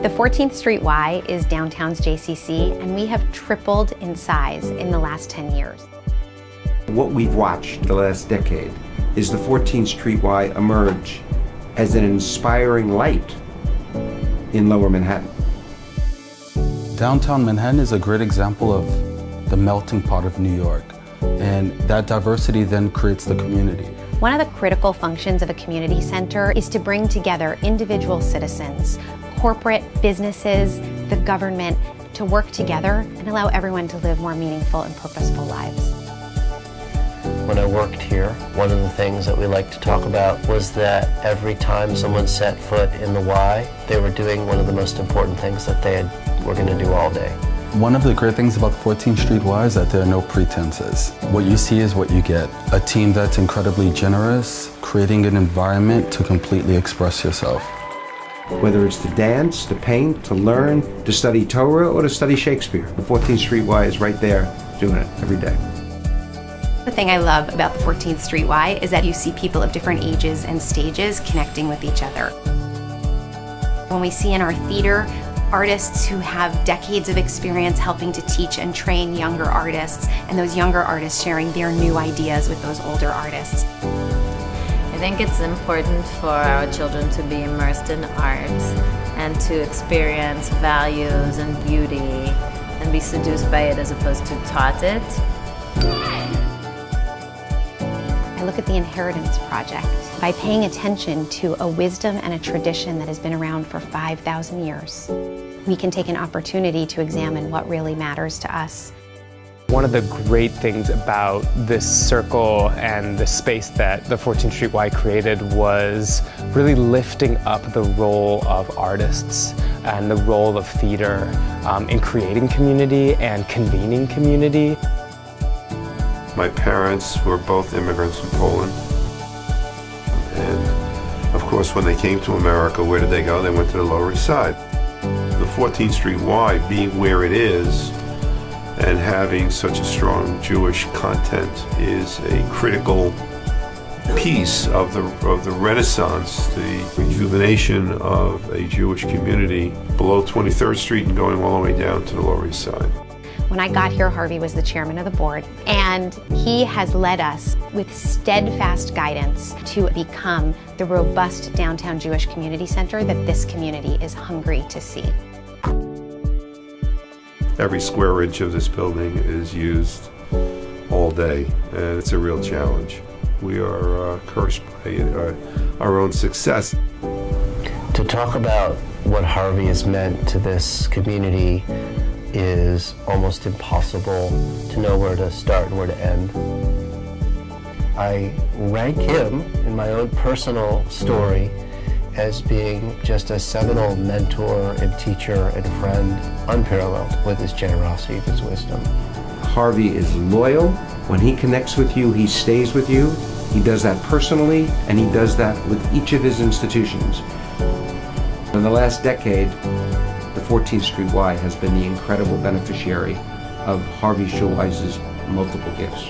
The 14th Street Y is downtown's JCC, and we have tripled in size in the last 10 years. What we've watched the last decade is the 14th Street Y emerge as an inspiring light in Lower Manhattan. Downtown Manhattan is a great example of the melting pot of New York, and that diversity then creates the community. One of the critical functions of a community center is to bring together individual citizens, corporate businesses, the government, to work together and allow everyone to live more meaningful and purposeful lives. When I worked here, one of the things that we liked to talk about was that every time someone set foot in the Y, they were doing one of the most important things that they were going to do all day. One of the great things about the 14th Street Y is that there are no pretenses. What you see is what you get. A team that's incredibly generous, creating an environment to completely express yourself. Whether it's to dance, to paint, to learn, to study Torah, or to study Shakespeare, the 14th Street Y is right there doing it every day. The thing I love about the 14th Street Y is that you see people of different ages and stages connecting with each other. When we see in our theater artists who have decades of experience helping to teach and train younger artists, and those younger artists sharing their new ideas with those older artists. I think it's important for our children to be immersed in art and to experience values and beauty and be seduced by it as opposed to taught it. I look at the Inheritance Project. By paying attention to a wisdom and a tradition that has been around for 5,000 years, we can take an opportunity to examine what really matters to us. One of the great things about this circle and the space that the 14th Street Y created was really lifting up the role of artists and the role of theater in creating community and convening community. My parents were both immigrants from Poland. And of course, when they came to America, where did they go? They went to the Lower East Side. The 14th Street Y being where it is and having such a strong Jewish content is a critical piece of the Renaissance, the rejuvenation of a Jewish community below 23rd Street and going all the way down to the Lower East Side. When I got here, Harvey was the chairman of the board, and he has led us with steadfast guidance to become the robust downtown Jewish community center that this community is hungry to see. Every square inch of this building is used all day, and it's a real challenge. We are cursed by our own success. To talk about what Harvey has meant to this community is almost impossible to know where to start and where to end. I rank him in my own personal story as being just a seminal mentor and teacher and friend, unparalleled with his generosity and his wisdom. Harvey is loyal. When he connects with you, he stays with you. He does that personally, and he does that with each of his institutions. In the last decade, the 14th Street Y has been the incredible beneficiary of Harvey Schulweis's multiple gifts.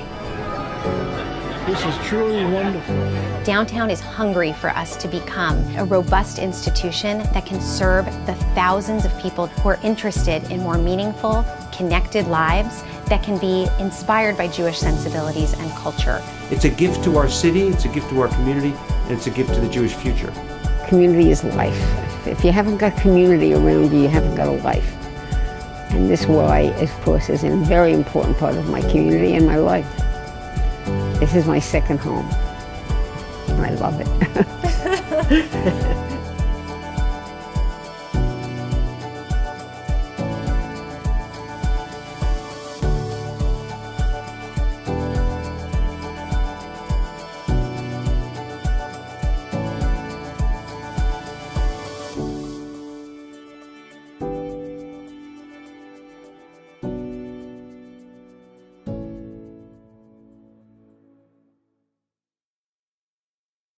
This is truly wonderful. Downtown is hungry for us to become a robust institution that can serve the thousands of people who are interested in more meaningful, connected lives that can be inspired by Jewish sensibilities and culture. It's a gift to our city, it's a gift to our community, and it's a gift to the Jewish future. Community is life. If you haven't got community around you, you haven't got a life. And this Y, of course, is a very important part of my community and my life. This is my second home, and I love it.